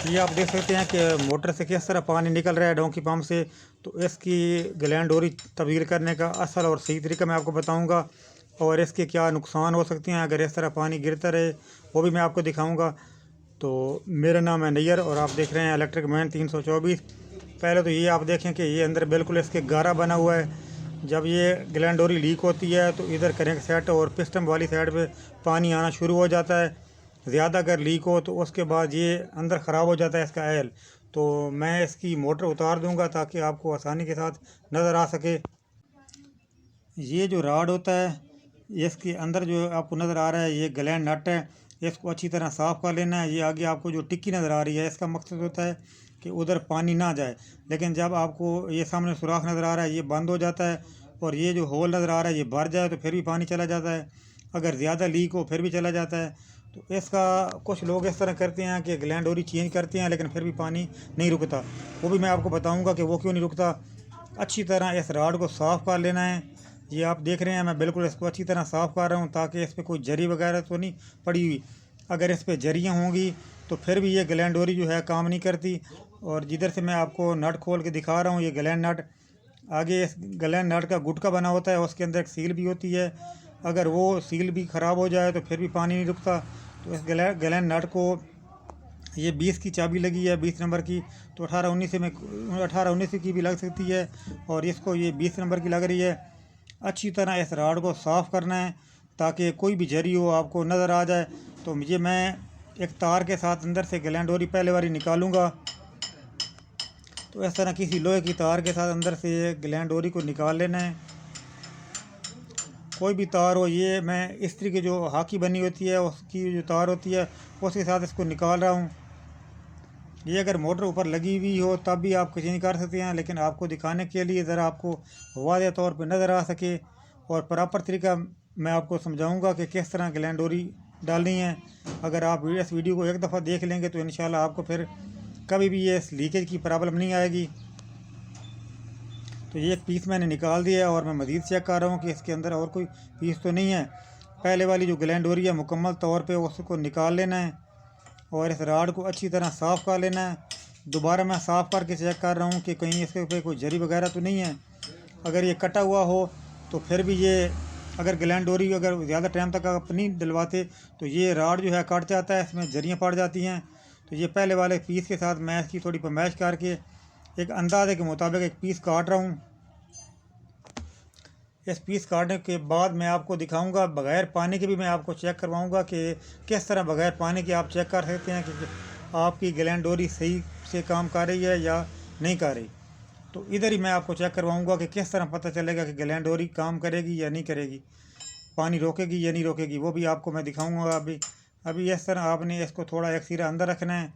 ये आप देख सकते हैं कि मोटर से किस तरह पानी निकल रहा है डोंकी पंप से। तो इसकी ग्लैंड डोरी तब्दील करने का असल और सही तरीका मैं आपको बताऊंगा, और इसके क्या नुकसान हो सकते हैं अगर इस तरह पानी गिरता रहे, वो भी मैं आपको दिखाऊंगा। तो मेरा नाम है नैयर और आप देख रहे हैं इलेक्ट्रिक मैन 324। पहले तो ये आप देखें कि ये अंदर बिल्कुल इसके गारा बना हुआ है। जब ये ग्लैंड डोरी लीक होती है तो इधर करेंट सेट और पिस्टन वाली साइड पे पानी आना शुरू हो जाता है। ज़्यादा अगर लीक हो तो उसके बाद ये अंदर ख़राब हो जाता है इसका ऑयल। तो मैं इसकी मोटर उतार दूंगा ताकि आपको आसानी के साथ नज़र आ सके। ये जो राड होता है इसके अंदर जो आपको नज़र आ रहा है ये ग्लैंड नट है। इसको अच्छी तरह साफ़ कर लेना है। ये आगे आपको जो टिक्की नज़र आ रही है इसका मकसद होता है कि उधर पानी ना जाए, लेकिन जब आपको ये सामने सुराख नज़र आ रहा है ये बंद हो जाता है, और ये जो होल नज़र आ रहा है ये भर जाए तो फिर भी पानी चला जाता है। अगर ज़्यादा लीक हो फिर भी चला जाता है। तो इसका कुछ लोग इस तरह करते हैं कि ग्लैंड डोरी चेंज करते हैं लेकिन फिर भी पानी नहीं रुकता। वो भी मैं आपको बताऊंगा कि वो क्यों नहीं रुकता। अच्छी तरह इस राड को साफ़ कर लेना है। ये आप देख रहे हैं मैं बिल्कुल इसको अच्छी तरह साफ़ कर रहा हूँ ताकि इस पर कोई जरी वगैरह तो नहीं पड़ी हुई। अगर इस पर जरियाँ होंगी तो फिर भी ये ग्लैंड डोरी जो है काम नहीं करती। और जिधर से मैं आपको नट खोल के दिखा रहा हूँ ये ग्लैंड नट, आगे इस ग्लैंड नट का गुटका बना होता है, उसके अंदर एक सील भी होती है। अगर वो सील भी ख़राब हो जाए तो फिर भी पानी नहीं रुकता। तो इस ग्लैंड नट को ये 20 की चाबी लगी है, 20 नंबर की। तो 18-19 में 18-19 की भी लग सकती है, और इसको ये 20 नंबर की लग रही है। अच्छी तरह इस राड को साफ़ करना है ताकि कोई भी जरी हो आपको नज़र आ जाए। तो मुझे मैं एक तार के साथ अंदर से ग्लैंड डोरी पहले बारी निकालूंगा। तो इस तरह किसी लोहे की तार के साथ अंदर से ये ग्लैंड डोरी को निकाल लेना है। कोई भी तार हो, ये मैं इस्त्री की जो हाकी बनी होती है उसकी जो तार होती है उसके साथ इसको निकाल रहा हूँ। ये अगर मोटर ऊपर लगी हुई हो तब भी आप चेंज कर सकते हैं, लेकिन आपको दिखाने के लिए ज़रा आपको वाज़ेह तौर पर नज़र आ सके और प्रॉपर तरीका मैं आपको समझाऊंगा कि किस तरह ग्लैंड डोरी डालनी है। अगर आप इस वीडियो को एक दफ़ा देख लेंगे तो इंशाल्लाह आपको फिर कभी भी ये लीकेज की प्रॉब्लम नहीं आएगी। तो ये एक पीस मैंने निकाल दिया और मैं मज़ीद चेक कर रहा हूँ कि इसके अंदर और कोई पीस तो नहीं है। पहले वाली जो ग्लैंड डोरी है मुकम्मल तौर पे उसको निकाल लेना है और इस राड को अच्छी तरह साफ़ कर लेना है। दोबारा मैं साफ़ करके चेक कर रहा हूँ कि कहीं इसके ऊपर कोई जरी वगैरह तो नहीं है। अगर ये कटा हुआ हो तो फिर भी ये, अगर ग्लैंड डोरी अगर ज़्यादा टाइम तक आप नहीं डलवाते तो ये राड जो है कट जाता है, इसमें जरियाँ पड़ जाती हैं। तो ये पहले वाले पीस के साथ मैं इसकी थोड़ी पमैश करके एक अंदाजे के मुताबिक एक पीस काट रहा हूँ। इस पीस काटने के बाद मैं आपको दिखाऊंगा बग़ैर पानी के भी मैं आपको चेक करवाऊंगा कि किस तरह बग़ैर पानी के आप चेक कर सकते हैं कि आपकी ग्लैंड डोरी सही से काम कर रही है या नहीं कर रही। तो इधर ही मैं आपको चेक करवाऊंगा कि किस तरह पता चलेगा कि ग्लैंड डोरी काम करेगी या नहीं करेगी, पानी रोकेगी या नहीं रोकेगी, वो भी आपको मैं दिखाऊंगा। अभी इस तरह आपने इसको थोड़ा एक सिरा अंदर रखना है।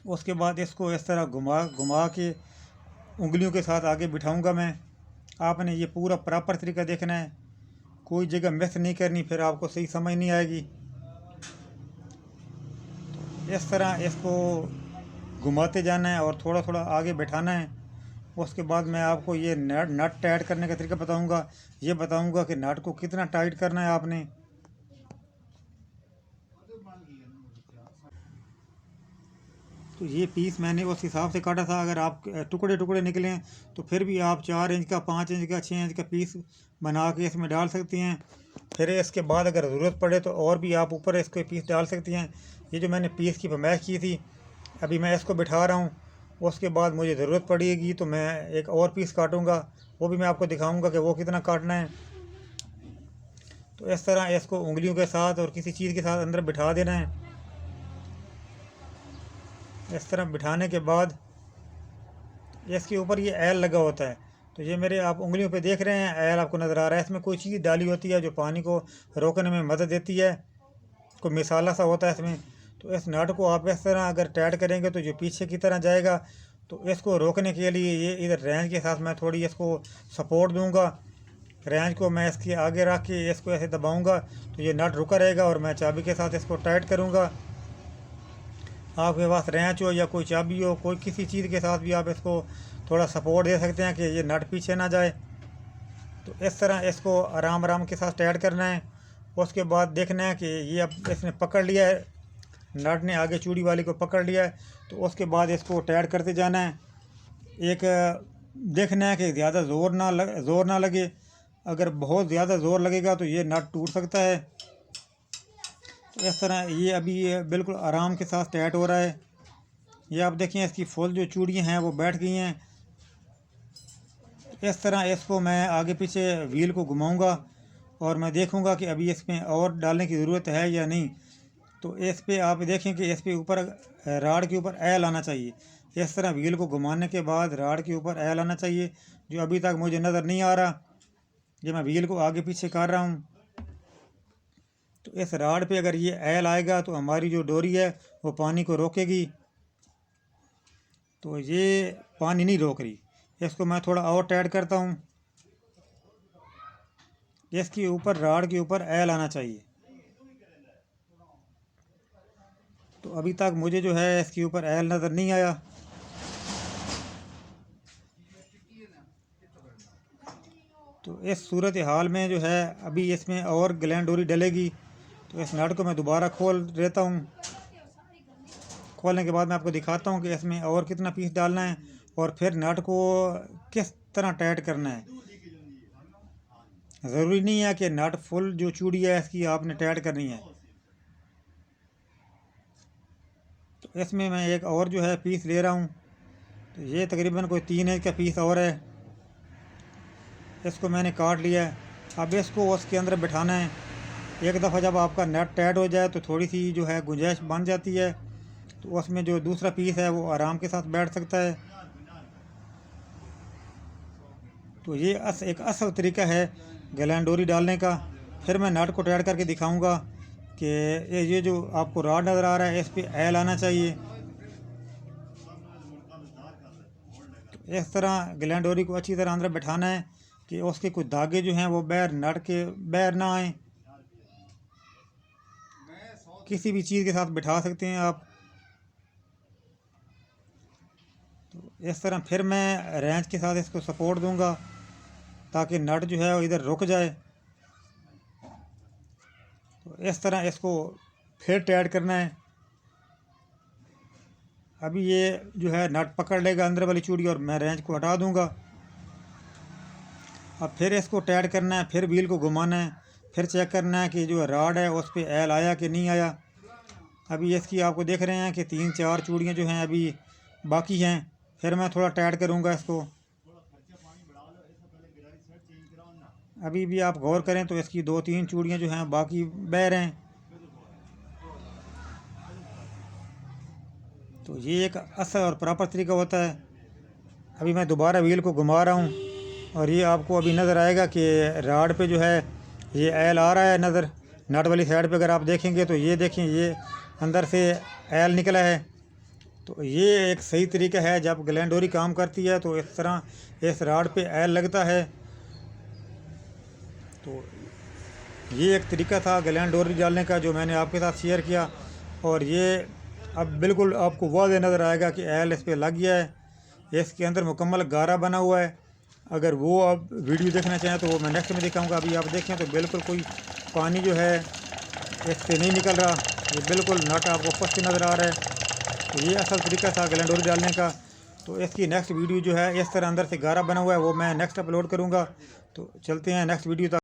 उसके बाद इसको इस तरह घुमा घुमा के उंगलियों के साथ आगे बिठाऊंगा मैं। आपने ये पूरा प्रॉपर तरीका देखना है, कोई जगह मिस नहीं करनी, फिर आपको सही समझ नहीं आएगी। इस तरह इसको घुमाते जाना है और थोड़ा थोड़ा आगे बैठाना है। उसके बाद मैं आपको ये नट टाइट करने का तरीका बताऊंगा। ये बताऊंगा कि नट को कितना टाइट करना है आपने। तो ये पीस मैंने उस हिसाब से काटा था। अगर आप टुकड़े टुकड़े निकलें तो फिर भी आप 4 इंच का, 5 इंच का, 6 इंच का पीस बना के इसमें डाल सकती हैं। फिर इसके बाद अगर ज़रूरत पड़े तो और भी आप ऊपर इसके पीस डाल सकती हैं। ये जो मैंने पीस की फरमाइश की थी अभी मैं इसको बिठा रहा हूँ। उसके बाद मुझे ज़रूरत पड़ेगी तो मैं एक और पीस काटूँगा, वो भी मैं आपको दिखाऊँगा कि वो कितना काटना है। तो इस तरह इसको उंगलियों के साथ और किसी चीज़ के साथ अंदर बिठा देना है। इस तरह बिठाने के बाद इसके ऊपर ये ऐल लगा होता है। तो ये मेरे आप उंगलियों पे देख रहे हैं ऐल आपको नज़र आ रहा है। इसमें कोई चीज़ डाली होती है जो पानी को रोकने में मदद देती है, कोई मिसाला सा होता है इसमें। तो इस नट को आप इस तरह अगर टाइट करेंगे तो जो पीछे की तरह जाएगा। तो इसको रोकने के लिए ये इधर रेंज के साथ मैं थोड़ी इसको सपोर्ट दूंगा। रेंज को मैं इसके आगे रख के इसको ऐसे दबाऊंगा तो ये नट रुका रहेगा और मैं चाबी के साथ इसको टाइट करूंगा। आपके पास रेंच हो या कोई चाबी हो, कोई किसी चीज़ के साथ भी आप इसको थोड़ा सपोर्ट दे सकते हैं कि ये नट पीछे ना जाए। तो इस तरह इसको आराम आराम के साथ टाइट करना है। उसके बाद देखना है कि ये अब इसने पकड़ लिया है नट ने आगे चूड़ी वाली को पकड़ लिया है, तो उसके बाद इसको टाइट करते जाना है। एक देखना है कि ज़्यादा ज़ोर ना लगे। अगर बहुत ज़्यादा ज़ोर लगेगा तो ये नट टूट सकता है। तो इस तरह ये अभी बिल्कुल आराम के साथ टाइट हो रहा है। ये आप देखें इसकी फुल जो चूड़ियाँ हैं वो बैठ गई हैं। इस तरह इसको मैं आगे पीछे व्हील को घुमाऊंगा और मैं देखूंगा कि अभी इसमें और डालने की ज़रूरत है या नहीं। तो इस पे आप देखें कि इस पे ऊपर राड के ऊपर एल आना चाहिए। इस तरह व्हील को घुमाने के बाद राड के ऊपर एल आना चाहिए, जो अभी तक मुझे नज़र नहीं आ रहा। जब मैं व्हील को आगे पीछे कर रहा हूँ तो इस राड पे अगर ये एल आएगा तो हमारी जो डोरी है वो पानी को रोकेगी। तो ये पानी नहीं रोक रही। इसको मैं थोड़ा और टाइट करता हूँ। इसके ऊपर राड के ऊपर एल आना चाहिए। तो अभी तक मुझे जो है इसके ऊपर एल नज़र नहीं आया। तो इस सूरत हाल में जो है अभी इसमें और ग्लैंड डोरी डलेगी। तो इस नट को मैं दोबारा खोल देता हूँ। खोलने के बाद मैं आपको दिखाता हूँ कि इसमें और कितना पीस डालना है और फिर नट को किस तरह टाइट करना है। ज़रूरी नहीं है कि नट फुल जो चूड़ी है इसकी आपने टाइट करनी है। तो इसमें मैं एक और जो है पीस ले रहा हूँ। तो ये तकरीबन कोई 3 इंच का पीस और है। इसको मैंने काट लिया है। अब इसको उसके अंदर बिठाना है। एक दफ़ा जब आपका नट टाइट हो जाए तो थोड़ी सी जो है गुंजाइश बन जाती है, तो उसमें जो दूसरा पीस है वो आराम के साथ बैठ सकता है। तो ये एक असल तरीका है ग्लैंड डोरी डालने का। फिर मैं नट को टाइट करके दिखाऊंगा कि ये जो आपको रॉड नज़र आ रहा है इस पर एल आना चाहिए। तो इस तरह ग्लैंड डोरी को अच्छी तरह अंदर बैठाना है कि उसके कुछ धागे जो हैं वो नट के बाहर ना आए। किसी भी चीज़ के साथ बिठा सकते हैं आप। तो इस तरह फिर मैं रेंच के साथ इसको सपोर्ट दूंगा ताकि नट जो है वो इधर रुक जाए। तो इस तरह इसको फिर टाइट करना है। अभी ये जो है नट पकड़ लेगा अंदर वाली चूड़ी और मैं रेंच को हटा दूंगा। अब फिर इसको टाइट करना है, फिर व्हील को घुमाना है, फिर चेक करना है कि जो रॉड है उस पर एल आया कि नहीं आया। अभी इसकी आपको देख रहे हैं कि 3-4 चूड़ियाँ जो हैं अभी बाकी हैं। फिर मैं थोड़ा टाइट करूँगा इसको। अभी भी आप गौर करें तो इसकी 2-3 चूड़ियाँ जो हैं बाकी बह हैं। तो ये एक असल और प्रॉपर तरीका होता है। अभी मैं दोबारा व्हील को घुमा रहा हूँ और ये आपको अभी नज़र आएगा कि राड पे जो है ये एल आ रहा है नज़र। नट वाली साइड पे अगर आप देखेंगे तो ये देखें ये अंदर से एल निकला है। तो ये एक सही तरीका है। जब ग्लैंड डोरी काम करती है तो इस तरह इस राड पे एल लगता है। तो ये एक तरीका था ग्लैंड डोरी डालने का जो मैंने आपके साथ शेयर किया। और ये अब बिल्कुल आपको वाज़ेह नज़र आएगा कि एल इस पर लग गया है। इसके अंदर मुकम्मल गारा बना हुआ है। अगर वो आप वीडियो देखना चाहें तो वो मैं नेक्स्ट में दिखाऊंगा। अभी आप देखें तो बिल्कुल कोई पानी जो है इससे नहीं निकल रहा। ये बिल्कुल नट आपको फर्स्ट नज़र आ रहा है। तो ये असल तरीका था ग्लैंड डोरी डालने का। तो इसकी नेक्स्ट वीडियो जो है इस तरह अंदर से गारा बना हुआ है वो मैं नेक्स्ट अपलोड करूँगा। तो चलते हैं नेक्स्ट वीडियो तक।